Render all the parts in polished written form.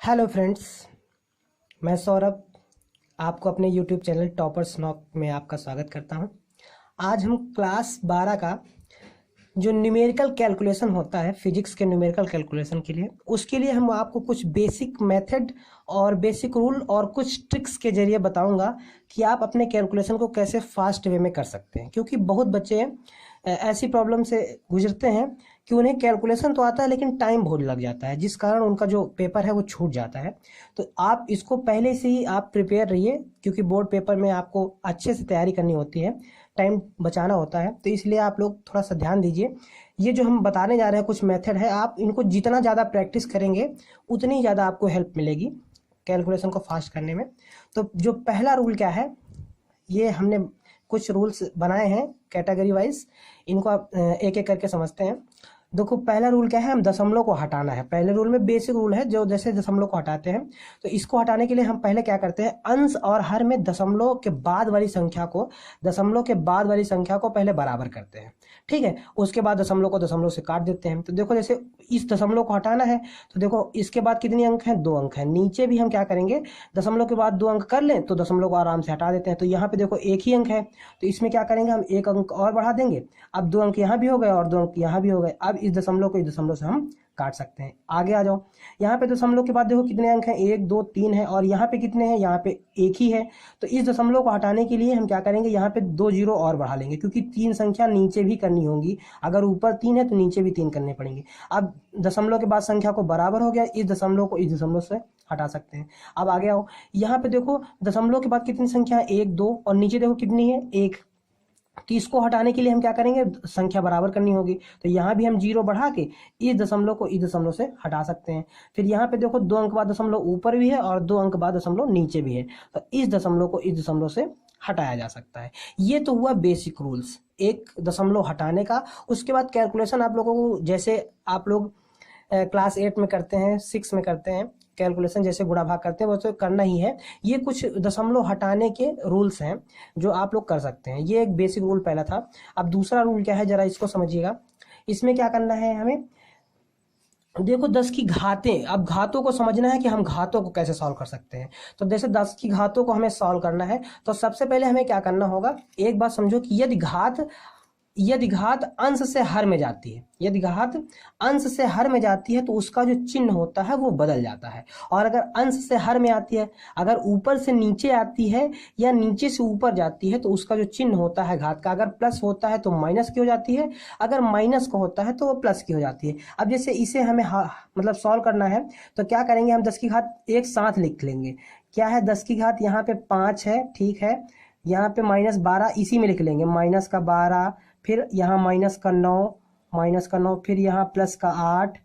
Hello friends, मैं सौरभ आपको अपने यूट्यूब चैनल टॉपर्स नॉक में आपका स्वागत करता हूं। आज हम क्लास 12 का जो न्यूमेरिकल कैलकुलेशन होता है फिजिक्स के न्यूमेरिकल कैलकुलेशन के लिए, उसके लिए हम आपको कुछ बेसिक मेथड और बेसिक रूल और कुछ ट्रिक्स के जरिए बताऊंगा कि आप अपने कैलकुलेशन को कैसे फास्ट वे में कर सकते हैं। क्योंकि बहुत बच्चे ऐसी प्रॉब्लम से गुजरते हैं कि उन्हें कैलकुलेशन तो आता है लेकिन टाइम बहुत लग जाता है, जिस कारण उनका जो पेपर है वो छूट जाता है। तो आप इसको पहले से ही आप प्रिपेयर रहिए, क्योंकि बोर्ड पेपर में आपको अच्छे से तैयारी करनी होती है, टाइम बचाना होता है। तो इसलिए आप लोग थोड़ा सा ध्यान दीजिए। ये जो हम बताने जा रहे हैं कुछ मेथड है, आप इनको जितना ज़्यादा प्रैक्टिस करेंगे उतनी ज़्यादा आपको हेल्प मिलेगी कैलकुलेशन को फास्ट करने में। तो जो पहला रूल क्या है, ये हमने कुछ रूल्स बनाए हैं कैटेगरी वाइज, इनको आप एक एक करके समझते हैं। देखो, पहला रूल क्या है, हम दशमलव को हटाना है। पहले रूल में बेसिक रूल है, जो जैसे दशमलव को हटाते हैं, तो इसको हटाने के लिए हम पहले क्या करते हैं, अंश और हर में दशमलव के बाद वाली संख्या को पहले बराबर करते हैं। ठीक है, उसके बाद दशमलव को दशमलव से काट देते हैं। तो देखो, जैसे इस दशमलव को हटाना है तो देखो इसके बाद कितने अंक हैं, 2 अंक हैं। नीचे भी हम क्या करेंगे, दशमलव के बाद 2 अंक कर लें तो दशमलव को आराम से हटा देते हैं। तो यहाँ पे देखो एक ही अंक है, तो इसमें क्या करेंगे, हम 1 अंक और बढ़ा देंगे। अब 2 अंक यहाँ भी हो गए और 2 अंक यहाँ भी हो गए। अब इस दशमलव को इस दशमलव से हम काट सकते हैं। आगे आ जाओ, यहाँ पे दशमलव के बाद देखो कितने अंक हैं, 1 2 3 है, और यहाँ पे कितने हैं, यहाँ पे एक ही है। तो इस दशमलव को हटाने के लिए हम क्या करेंगे, यहाँ पे 2 जीरो और बढ़ा लेंगे, क्योंकि 3 संख्या नीचे भी करनी होगी। अगर ऊपर 3 है तो नीचे भी 3 करने पड़ेंगे। अब दशमलव के बाद संख्या को बराबर हो गया, इस दशमलव को इस दशमलव से हटा सकते हैं। अब आगे आओ, यहाँ पे देखो दशमलव के बाद कितनी संख्या है, 1 2, और नीचे देखो कितनी है, 1। तो इसको हटाने के लिए हम क्या करेंगे, संख्या बराबर करनी होगी। तो यहाँ भी हम 0 बढ़ा के इस दशमलव को इस दशमलव से हटा सकते हैं। फिर यहाँ पे देखो 2 अंक बाद दशमलव ऊपर भी है और 2 अंक बाद दशमलव नीचे भी है, तो इस दशमलव को इस दशमलव से हटाया जा सकता है। ये तो हुआ बेसिक रूल्स एक दशमलव हटाने का। उसके बाद कैलकुलेशन आप लोगों को, जैसे आप लोग क्लास 8 में करते हैं, 6 में करते हैं, कैलकुलेशन जैसे गुणा भाग करते हैं वो तो करना ही है। ये कुछ दशमलव हटाने के रूल्स हैं जो आप लोग कर सकते हैं। ये एक बेसिक रूल पहला था। अब दूसरा रूल क्या है, जरा इसको समझिएगा। इसमें क्या करना है हमें, देखो 10 की घातें, अब घातों को समझना है कि हम घातों को कैसे सॉल्व कर सकते हैं। तो जैसे 10 की घातों को हमें सॉल्व करना है, तो सबसे पहले हमें क्या करना होगा, एक बात समझो कि यदि घात अंश से हर में जाती है, यदि घात अंश से हर में जाती है तो उसका जो चिन्ह होता है वो बदल जाता है। और अगर अंश से हर में आती है, अगर ऊपर से नीचे आती है या नीचे से ऊपर जाती है, तो उसका जो चिन्ह होता है घात का, अगर प्लस होता है तो माइनस की हो जाती है, अगर माइनस का होता है तो वो प्लस की हो जाती है। अब जैसे इसे हमें मतलब सॉल्व करना है, तो क्या करेंगे, हम 10 की घात एक साथ लिख लेंगे। क्या है, 10 की घात यहाँ पे 5 है, ठीक है, यहाँ पे -12 इसी में लिख लेंगे, माइनस का 12, फिर यहाँ -9, फिर यहाँ +8।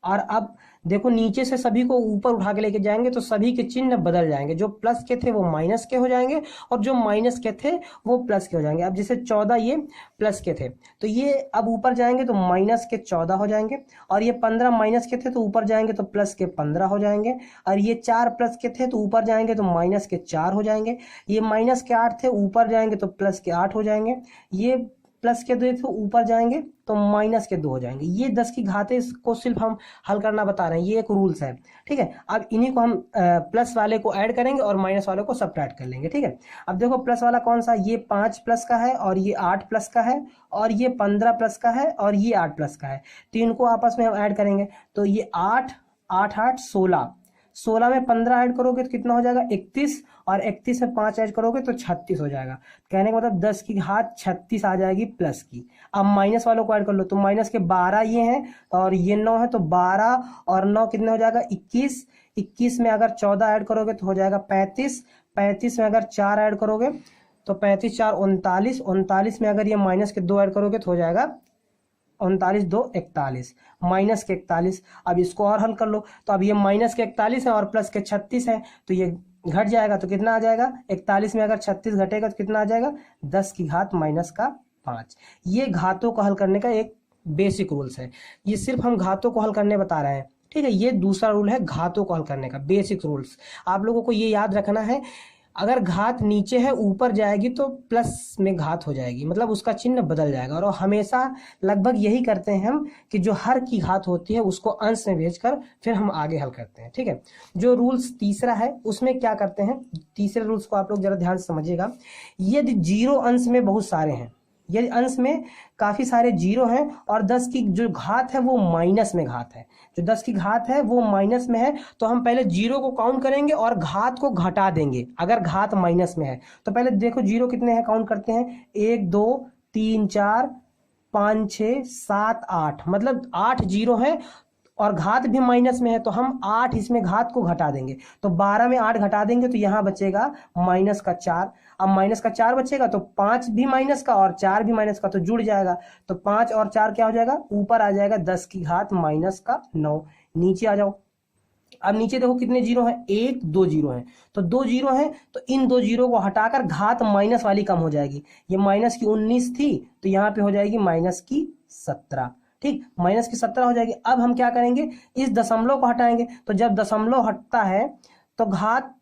और अब देखो नीचे से सभी को ऊपर उठा के लेके जाएंगे तो सभी के चिन्ह बदल जाएंगे, जो प्लस के थे वो माइनस के हो जाएंगे और जो माइनस के थे वो प्लस के हो जाएंगे। अब जैसे 14 ये प्लस के थे तो ये अब ऊपर जाएंगे तो माइनस के 14 हो जाएंगे, और ये 15 माइनस के थे तो ऊपर जाएंगे तो प्लस के 15 हो जाएंगे, और ये 4 प्लस के थे तो ऊपर जाएंगे तो माइनस के 4 हो जाएंगे, ये माइनस के 8 थे ऊपर जाएंगे तो प्लस के 8 हो जाएंगे, ये प्लस के 2 थे ऊपर जाएंगे तो माइनस के 2 हो जाएंगे। ये 10 की घातें को सिर्फ हम हल करना बता रहे हैं, ये एक रूल्स है। ठीक है, अब इन्हीं को हम प्लस वाले को ऐड करेंगे और माइनस वाले को सब्ट्रैक्ट कर लेंगे। ठीक है, अब देखो प्लस वाला कौन सा, ये 5 प्लस का है और ये 8 प्लस का है और ये 15 प्लस का है और ये 8 प्लस का है। तो इनको आपस में हम ऐड करेंगे तो ये 8 8 8 16, 16 में 15 ऐड करोगे तो कितना हो जाएगा, 31, और 31 में 5 ऐड करोगे तो 36 हो जाएगा। कहने का मतलब 10 की घात 36 आ जाएगी प्लस की। अब माइनस वालों को ऐड कर लो तो माइनस के 12 ये हैं और ये 9 है, तो 12 और 9 कितने हो जाएगा, 21, 21 में अगर 14 ऐड करोगे तो हो जाएगा 35, 35 में अगर 4 ऐड करोगे तो 35 4 39, 39 में अगर ये माइनस के 2 ऐड करोगे तो हो जाएगा 39 2 41, माइनस के 41। अब इसको और हल कर लो, तो अब ये माइनस के 41 है और प्लस के 36 है, तो ये घट जाएगा तो कितना आ जाएगा, 41 में अगर 36 घटेगा तो कितना आ जाएगा, 10 की घात -5। ये घातों को हल करने का एक बेसिक रूल्स है, ये सिर्फ हम घातों को हल करने बता रहे हैं। ठीक है, ये दूसरा रूल है घातों को हल करने का बेसिक रूल्स। आप लोगों को ये याद रखना है, अगर घात नीचे है ऊपर जाएगी तो प्लस में घात हो जाएगी, मतलब उसका चिन्ह बदल जाएगा। और हमेशा लगभग यही करते हैं हम कि जो हर की घात होती है उसको अंश में भेजकर फिर हम आगे हल करते हैं। ठीक है, जो रूल्स तीसरा है उसमें क्या करते हैं, तीसरे रूल्स को आप लोग जरा ध्यान से समझिएगा। यदि जीरो अंश में बहुत सारे हैं, यदि अंश में काफी सारे जीरो हैं और 10 की जो घात है वो माइनस में घात है, जो 10 की घात है वो माइनस में है, तो हम पहले जीरो को काउंट करेंगे और घात को घटा देंगे। अगर घात माइनस में है तो पहले देखो जीरो कितने हैं, काउंट करते हैं, 1 2 3 4 5 6 7 8, मतलब 8 जीरो है और घात भी माइनस में है, तो हम 8 इसमें घात को घटा देंगे, तो 12 में 8 घटा देंगे तो यहाँ बचेगा माइनस का 4। अब माइनस का 4 बचेगा तो 5 भी माइनस का और 4 भी माइनस का, तो जुड़ जाएगा, तो 5 और 4 क्या हो जाएगा, ऊपर आ जाएगा 10 की घात माइनस का 9। नीचे आ जाओ, अब नीचे देखो कितने जीरो हैं, 1 2 जीरो हैं, तो 2 जीरो हैं, तो इन 2 जीरो को हटाकर घात माइनस वाली कम हो जाएगी। ये माइनस की 19 थी तो यहाँ पे हो जाएगी माइनस की 17। ठीक, माइनस की 17 हो जाएगी। अब हम क्या करेंगे, इस दशमलव को हटाएंगे, तो जब दशमलव हटता है तो घात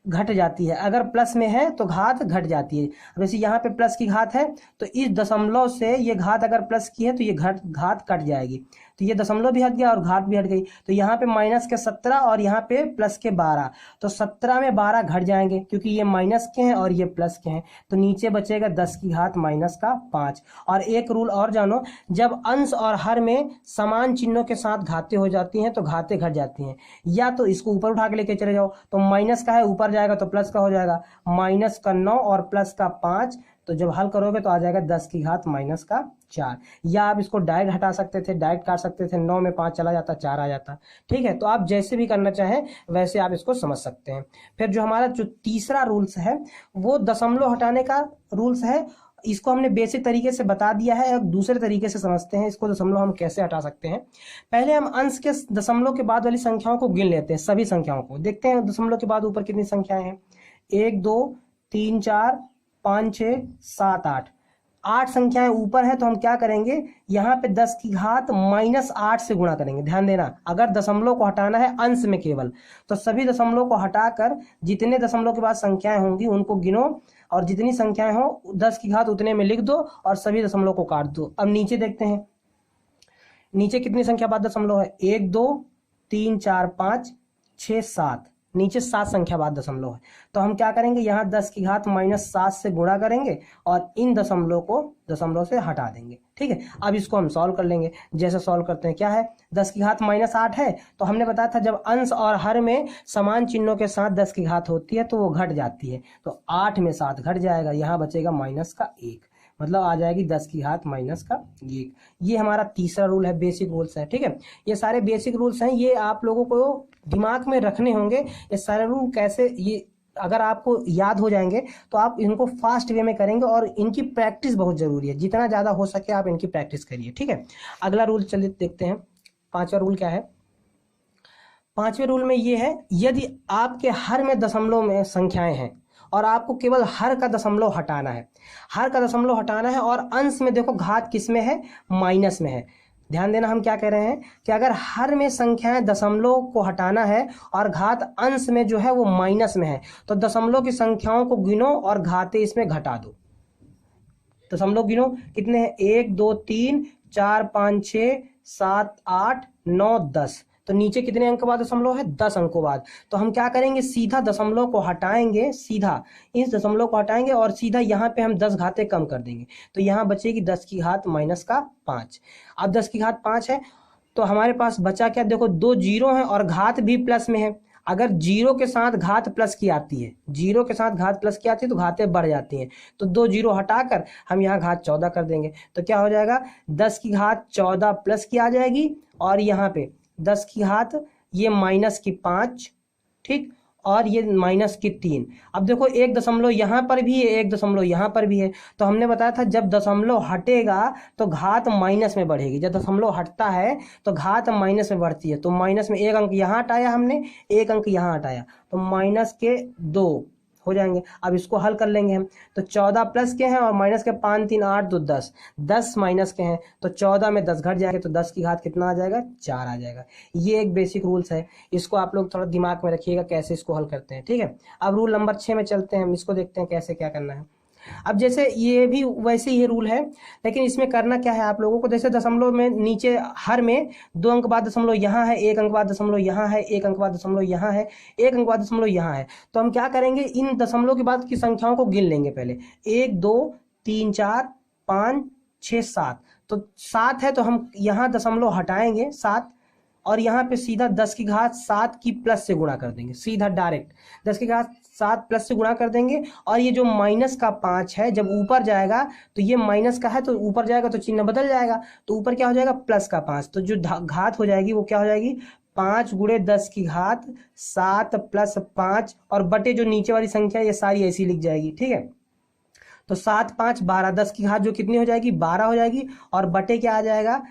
घट जाती है, अगर प्लस में है तो घात घट जाती है। वैसे यहाँ पे प्लस की घात है तो इस दशमलव से ये घात अगर प्लस की है तो ये घात कट जाएगी, तो ये दशमलव भी हट गया और घात भी हट गई। तो यहाँ पे माइनस के 17 और यहाँ पे प्लस के 12, तो 17 में 12 घट जाएंगे क्योंकि ये माइनस के हैं और ये प्लस के हैं, तो नीचे बचेगा 10 की घात माइनस का 5। और एक रूल और जानो, जब अंश और हर में समान चिन्हों के साथ घातें हो जाती हैं तो घातें घट जाती हैं, या तो इसको ऊपर उठा के लेके चले जाओ, तो माइनस का है ऊपर जाएगा तो प्लस का हो जाएगा, माइनस का 9 और प्लस का 5, तो जब हल करोगे तो आ जाएगा 10 की घात माइनस का 4। या आप इसको डायरेक्ट हटा सकते थे, डायरेक्ट काट सकते थे, 9 में 5 चला जाता, 4 आ जाता। ठीक है, तो आप जैसे भी करना चाहें वैसे आप इसको समझ सकते हैं। फिर जो हमारा जो तीसरा रूल्स है वो दशमलव हटाने का रूल्स है, इसको हमने बेसिक तरीके से बता दिया है, अब दूसरे तरीके से समझते हैं इसको दशमलव हम कैसे हटा सकते हैं। पहले हम अंश के दशमलव के बाद वाली संख्याओं को गिन लेते हैं, सभी संख्याओं को देखते हैं दशमलव के बाद ऊपर कितनी संख्याएं हैं, 1 2 3 4 5 6 7 8, 8 संख्याएं ऊपर है, तो हम क्या करेंगे, यहाँ पे 10 की घात माइनस 8 से गुणा करेंगे। ध्यान देना, अगर दशमलव को हटाना है अंश में केवल, तो सभी दशमलव को हटाकर जितने दशमलव के बाद संख्याएं होंगी उनको गिनो और जितनी संख्याएं हो 10 की घात उतने में लिख दो और सभी दशमलव को काट दो। अब नीचे देखते हैं, नीचे कितनी संख्या बाद दशमलव है, 1 2 3 4 5 6 7, नीचे 7 संख्या बाद दशमलव है, तो हम क्या करेंगे, यहाँ 10 की घात माइनस 7 से गुणा करेंगे और इन दशमलव को दशमलव से हटा देंगे। ठीक है, अब इसको हम सॉल्व कर लेंगे। जैसे सॉल्व करते हैं, क्या है, 10 की घात माइनस 8 है, तो हमने बताया था जब अंश और हर में समान चिन्हों के साथ 10 की घात होती है तो वो घट जाती है, तो 8 में 7 घट जाएगा, यहाँ बचेगा माइनस का 1, मतलब आ जाएगी 10 की घात माइनस का 1। ये हमारा तीसरा रूल है, बेसिक रूल्स है। ठीक है, ये सारे बेसिक रूल्स हैं, ये आप लोगों को दिमाग में रखने होंगे। ये सारे रूल कैसे, ये अगर आपको याद हो जाएंगे तो आप इनको फास्ट वे में करेंगे और इनकी प्रैक्टिस बहुत जरूरी है, जितना ज़्यादा हो सके आप इनकी प्रैक्टिस करिए। ठीक है, अगला रूल चलिए देखते हैं, पांचवा रूल क्या है। पांचवें रूल में ये है, यदि आपके हर में दशमलव में संख्याएं हैं और आपको केवल हर का दशमलव हटाना है, हर का दशमलव हटाना है और अंश में देखो घात किस में है, माइनस में है। ध्यान देना, हम क्या कह रहे हैं कि अगर हर में संख्याएं दशमलव को हटाना है और घात अंश में जो है वो माइनस में है, तो दशमलव की संख्याओं को गिनो और घातें इसमें घटा दो। दशमलव गिनो कितने हैं, 1 2 3 4 5 6 7 8 9 10, तो नीचे कितने अंक बाद दशमलव है, 10 अंकों बाद। तो हम क्या करेंगे, सीधा दशमलव को हटाएंगे, सीधा इस दशमलव को हटाएंगे और सीधा यहाँ पे हम 10 घातें कम कर देंगे, तो यहाँ बचेगी 10 की घात माइनस का 5। अब 10 की घात 5 है तो हमारे पास बचा क्या, देखो 2 जीरो है और घात भी प्लस में है। अगर जीरो के साथ घात प्लस की आती है, जीरो के साथ घात प्लस की आती है तो घातें बढ़ जाती हैं, तो 2 जीरो हटाकर हम यहाँ घात 14 कर देंगे, तो क्या हो जाएगा, 10 की घात 14 प्लस की आ जाएगी और यहाँ पे 10 की घात ये माइनस की 5, ठीक, और ये माइनस की 3। अब देखो एक दशमलव यहाँ पर भी है, एक दशमलव यहाँ पर भी है, तो हमने बताया था जब दशमलव हटेगा तो घात माइनस में बढ़ेगी, जब दशमलव हटता है तो घात माइनस में बढ़ती है, तो माइनस में एक अंक यहाँ हटाया हमने, एक अंक यहाँ हटाया, तो माइनस के 2 हो जाएंगे। अब इसको हल कर लेंगे हम, तो 14 प्लस के हैं और माइनस के 5 3 8 तो 10, 10 माइनस के हैं तो 14 में 10 घट जाएंगे तो 10 की घात कितना आ जाएगा, 4 आ जाएगा। ये एक बेसिक रूल्स है, इसको आप लोग थोड़ा दिमाग में रखिएगा कैसे इसको हल करते हैं, ठीक है। अब रूल नंबर 6 में चलते हैं, हम इसको देखते हैं कैसे क्या करना है। अब जैसे ये भी वैसे ही रूल है, लेकिन इसमें करना क्या है आप लोगों को, जैसे दशमलव में नीचे हर में 2 अंक बाद दशमलव यहाँ है, 1 अंक बाद दशमलव यहाँ है, 1 अंक बाद दशमलव यहाँ है, 1 अंक बाद दशमलव यहाँ है। तो हम क्या करेंगे, इन दशमलव के बाद की संख्याओं को गिन लेंगे पहले, 1 2 3 4 5 6 7। तो 7 है तो हम यहाँ दशमलव हटाएंगे 7, और यहाँ पे सीधा 10 की घात 7 की प्लस से गुणा कर देंगे, सीधा डायरेक्ट 10 की घात 7 प्लस से गुणा कर देंगे। और ये जो माइनस का 5 है जब ऊपर जाएगा तो ये माइनस का है तो ऊपर जाएगा तो चिन्ह बदल जाएगा, तो ऊपर क्या हो जाएगा, प्लस का 5। तो जो घात हो जाएगी वो क्या हो जाएगी, 5 गुणे 10 की घात 7 प्लस 5, और बटे जो नीचे वाली संख्या ये सारी ऐसी लिख जाएगी, ठीक है। तो 7 5 12, 10 की घात जो कितनी हो जाएगी, 12 हो जाएगी, और बटे क्या आ जाएगा,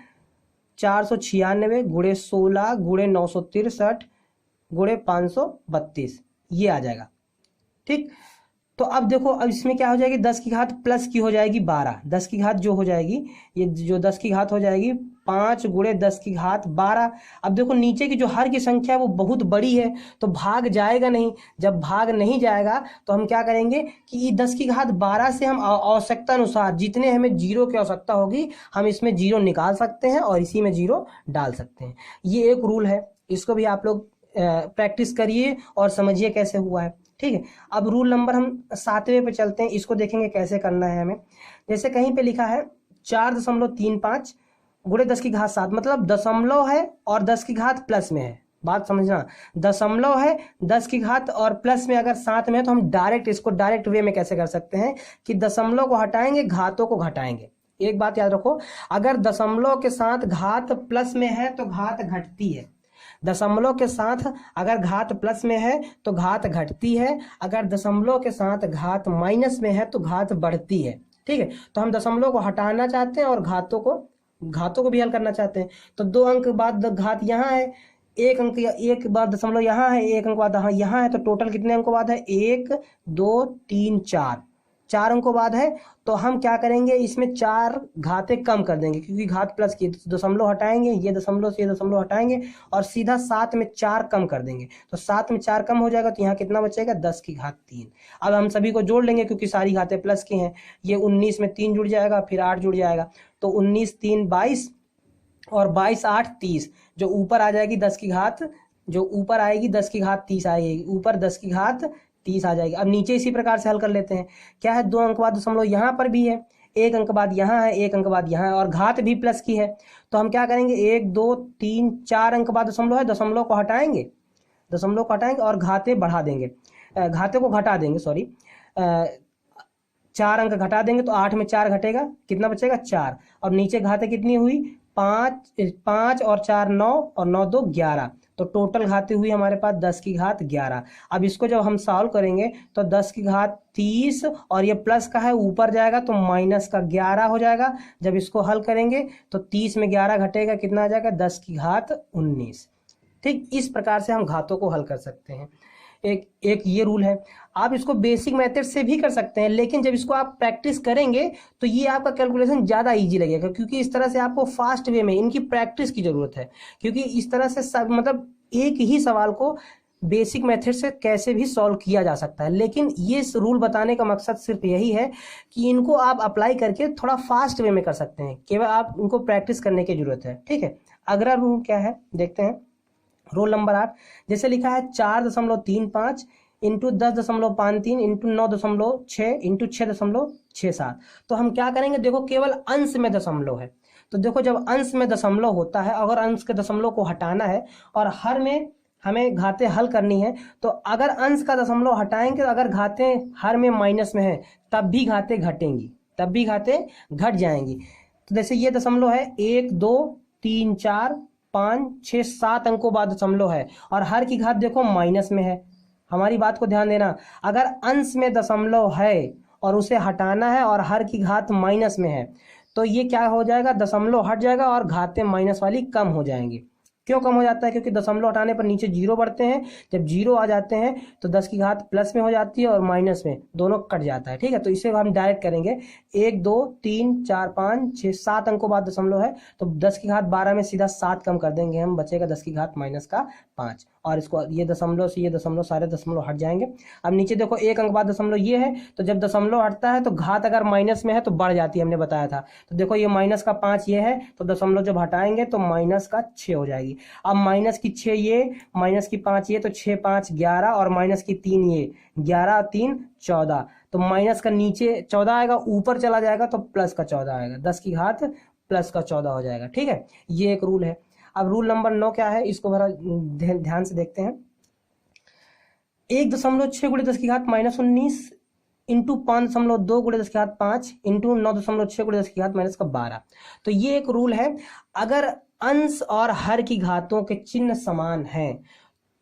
496 गुणे 16 गुणे 963 गुणे 532, ये आ जाएगा, ठीक। तो अब देखो, अब इसमें क्या हो जाएगी, 10 की घात प्लस की हो जाएगी 12, 10 की घात जो हो जाएगी, ये जो 10 की घात हो जाएगी 5 गुणे 10 की घात 12। अब देखो नीचे की जो हर की संख्या है वो बहुत बड़ी है तो भाग जाएगा नहीं, जब भाग नहीं जाएगा तो हम क्या करेंगे कि 10 की घात 12 से हम आवश्यकता अनुसार जितने हमें जीरो की आवश्यकता होगी हम इसमें जीरो निकाल सकते हैं और इसी में जीरो डाल सकते हैं। ये एक रूल है, इसको भी आप लोग प्रैक्टिस करिए और समझिए कैसे हुआ है, ठीक है। अब रूल नंबर हम 7वें पे चलते हैं, इसको देखेंगे कैसे करना है हमें। जैसे कहीं पे लिखा है 4.35 गुणे 10 की घात 7, मतलब दशमलव है और 10 की घात प्लस में है, बात समझना, दशमलव है 10 की घात और प्लस में अगर 7 में है तो हम डायरेक्ट इसको डायरेक्ट वे में कैसे कर सकते हैं कि दशमलव को हटाएंगे, घातों को घटाएंगे। एक बात याद रखो, अगर दशमलव के साथ घात प्लस में है तो घात घटती है, दशमलव के साथ अगर घात प्लस में है तो घात घटती है, अगर दशमलव के साथ घात माइनस में है तो घात बढ़ती है, ठीक है। तो हम दशमलव को हटाना चाहते हैं और घातों को भी हल करना चाहते हैं। तो 2 अंक बाद घात यहाँ है, 1 अंक एक बाद दशमलव यहाँ है, 1 अंक बाद यहाँ है, तो टोटल कितने अंकों बाद है, 1 2 3 4 अंकों बाद है। तो हम क्या करेंगे, इसमें 4 घातें कम कर देंगे क्योंकि घात प्लस की, दशमलव हटाएंगे, ये दशमलव से ये दशमलव हटाएंगे और सीधा 7 में 4 कम कर देंगे, तो 7 में 4 कम हो जाएगा तो यहाँ कितना बचेगा, 10 की घात 3। अब हम सभी को जोड़ लेंगे क्योंकि सारी घातें प्लस की हैं, ये 19 में 3 जुड़ जाएगा, फिर 8 जुड़ जाएगा, तो 19 3 22 और 22 8 30, जो ऊपर आ जाएगी 10 की घात, जो ऊपर आएगी 10 की घात 30 आएगी, ऊपर 10 की घात 30 आ जाएगी। अब नीचे इसी प्रकार से हल कर लेते हैं, क्या है, 2 अंक बाद दशमलव यहाँ पर भी है, 1 अंक बाद यहाँ है, 1 अंक बाद यहाँ है, और घात भी प्लस की है। तो हम क्या करेंगे, 1 2 3 4 अंक बाद दशमलव है, दशमलव को हटाएंगे और घातें बढ़ा देंगे, घाते को घटा देंगे, सॉरी, 4 अंक घटा देंगे तो 8 में 4 घटेगा, कितना बचेगा, 4। और नीचे घातें कितनी हुई, 5 और 4 9 और 9 2 11, तो टोटल घातें हुई हमारे पास 10 की घात 11। अब इसको जब हम सॉल्व करेंगे तो 10 की घात 30 और ये प्लस का है ऊपर जाएगा तो माइनस का 11 हो जाएगा। जब इसको हल करेंगे तो 30 में 11 घटेगा, कितना आ जाएगा, 10 की घात 19। ठीक, इस प्रकार से हम घातों को हल कर सकते हैं। एक ये रूल है। आप इसको बेसिक मेथड से भी कर सकते हैं, लेकिन जब इसको आप प्रैक्टिस करेंगे तो ये आपका कैलकुलेशन ज़्यादा इजी लगेगा, क्योंकि इस तरह से आपको फास्ट वे में इनकी प्रैक्टिस की ज़रूरत है। क्योंकि इस तरह से सब मतलब एक ही सवाल को बेसिक मेथड से कैसे भी सॉल्व किया जा सकता है, लेकिन ये रूल बताने का मकसद सिर्फ यही है कि इनको आप अप्लाई करके थोड़ा फास्ट वे में कर सकते हैं, केवल आप इनको प्रैक्टिस करने की जरूरत है। ठीक है, अगला रूल क्या है देखते हैं। रोल नंबर 8 जैसे लिखा है 4.35 इंटू 10.53 इंटू 9.6 इंटू 6.67। तो हम क्या करेंगे, देखो केवल अंश में दशमलव है, तो देखो जब अंश में दशमलव होता है, अगर अंश के दशमलव को हटाना है और हर में हमें घातें हल करनी है, तो अगर अंश का दशमलव हटाएंगे, अगर घातें हर में माइनस में है तब भी घातें घटेंगी, तब भी घातें घट जाएंगी। तो जैसे ये दशमलव है 1 2 3 4 5 6 7 अंकों बाद दशमलव है और हर की घात देखो माइनस में है। हमारी बात को ध्यान देना, अगर अंश में दशमलव है और उसे हटाना है और हर की घात माइनस में है, तो ये क्या हो जाएगा, दशमलव हट जाएगा और घातें माइनस वाली कम हो जाएंगी। क्यों कम हो जाता है? क्योंकि दशमलव हटाने पर नीचे जीरो बढ़ते हैं, जब जीरो आ जाते हैं तो 10 की घात प्लस में हो जाती है और माइनस में, दोनों कट जाता है। ठीक है, तो इसे हम डायरेक्ट करेंगे 1 2 3 4 5 6 7 अंकों बाद दशमलव है, तो 10 की घात 12 में सीधा 7 कम कर देंगे हम, बचेगा 10 की घात माइनस का 5, और इसको ये दशमलव से ये दशमलव, सारे दशमलव हट जाएंगे। अब नीचे देखो एक अंक बाद दशमलव ये है, तो जब दशमलव हटता है तो घात अगर माइनस में है तो बढ़ जाती है, हमने बताया था। तो देखो ये माइनस का 5 ये है, तो दशमलव जब हटाएंगे तो माइनस का 6 हो जाएगी। अब माइनस की 6 ये, माइनस की 5 ये, तो 6 5 11, और माइनस की 3 ये, 11 3 14, तो माइनस का नीचे 14 आएगा, ऊपर चला जाएगा तो प्लस का 14 आएगा, 10 की घात प्लस का 14 हो जाएगा। ठीक है, ये एक रूल है। अब रूल नंबर 9 क्या है, इसको बड़ा ध्यान से देखते हैं। 1.6 गुणे 10 की घात -19 इंटू 5.2 गुणे 10 की घात 5 इंटू 9.6 गुणे 10 की घात माइनस का 12। तो ये एक रूल है, अगर अंश और हर की घातों के चिन्ह समान हैं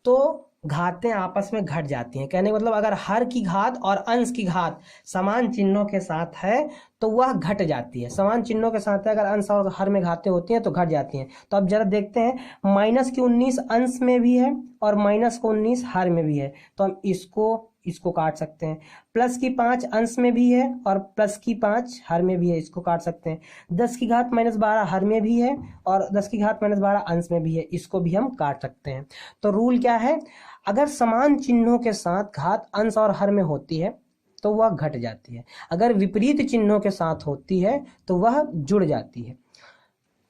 तो घातें आपस में घट जाती हैं। कहने का मतलब अगर हर की घात और अंश की घात समान चिन्हों के साथ है तो वह घट जाती है। समान चिन्हों के साथ है, अगर अंश और हर में घातें होती हैं तो घट जाती हैं। तो अब जरा देखते हैं, -19 अंश में भी है और -19 हर में भी है, तो हम इसको काट सकते हैं। +5 अंश में भी है और +5 हर में भी है, इसको काट सकते हैं। 10 की घात -12 हर में भी है और 10 की घात -12 अंश में भी है, इसको भी हम काट सकते हैं। तो रूल क्या है, अगर समान चिन्हों के साथ घात अंश और हर में होती है तो वह घट जाती है, अगर विपरीत चिन्हों के साथ होती है तो वह जुड़ जाती है।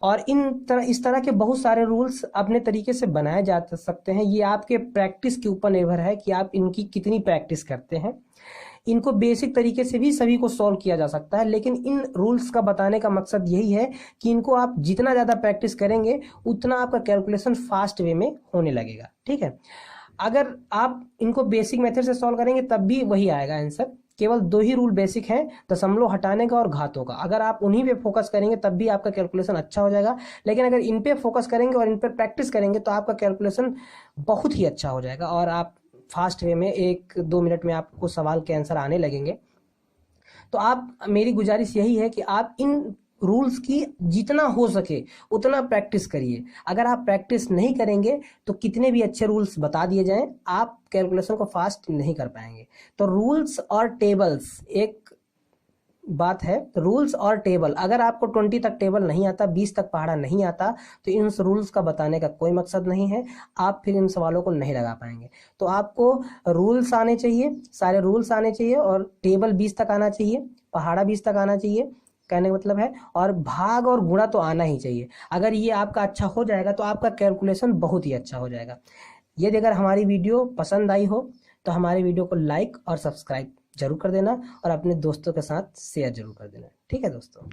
और इस तरह के बहुत सारे रूल्स अपने तरीके से बनाए जा सकते हैं। ये आपके प्रैक्टिस के ऊपर निर्भर है कि आप इनकी कितनी प्रैक्टिस करते हैं। इनको बेसिक तरीके से भी सभी को सॉल्व किया जा सकता है, लेकिन इन रूल्स का बताने का मकसद यही है कि इनको आप जितना ज़्यादा प्रैक्टिस करेंगे उतना आपका कैलकुलेशन फास्ट वे में होने लगेगा। ठीक है, अगर आप इनको बेसिक मेथड से सॉल्व करेंगे तब भी वही आएगा आंसर। केवल 2 ही रूल बेसिक हैं, दशमलव हटाने का और घातों का। अगर आप उन्हीं पे फोकस करेंगे तब भी आपका कैलकुलेशन अच्छा हो जाएगा, लेकिन अगर इन पे फोकस करेंगे और इन पे प्रैक्टिस करेंगे तो आपका कैलकुलेशन बहुत ही अच्छा हो जाएगा और आप फास्ट वे में 1-2 मिनट में आपको सवाल के आंसर आने लगेंगे। तो आप, मेरी गुजारिश यही है कि आप इन रूल्स की जितना हो सके उतना प्रैक्टिस करिए। अगर आप प्रैक्टिस नहीं करेंगे तो कितने भी अच्छे रूल्स बता दिए जाएं, आप कैलकुलेशन को फास्ट नहीं कर पाएंगे। तो रूल्स और टेबल्स, एक बात है, रूल्स और टेबल, अगर आपको 20 तक टेबल नहीं आता, 20 तक पहाड़ा नहीं आता, तो इन रूल्स का बताने का कोई मकसद नहीं है, आप फिर इन सवालों को नहीं लगा पाएंगे। तो आपको रूल्स आने चाहिए, सारे रूल्स आने चाहिए, और टेबल 20 तक आना चाहिए, पहाड़ा 20 तक आना चाहिए, कहने का मतलब है, और भाग और गुणा तो आना ही चाहिए। अगर ये आपका अच्छा हो जाएगा तो आपका कैलकुलेशन बहुत ही अच्छा हो जाएगा। यदि अगर हमारी वीडियो पसंद आई हो तो हमारी वीडियो को लाइक और सब्सक्राइब जरूर कर देना और अपने दोस्तों के साथ शेयर जरूर कर देना। ठीक है दोस्तों।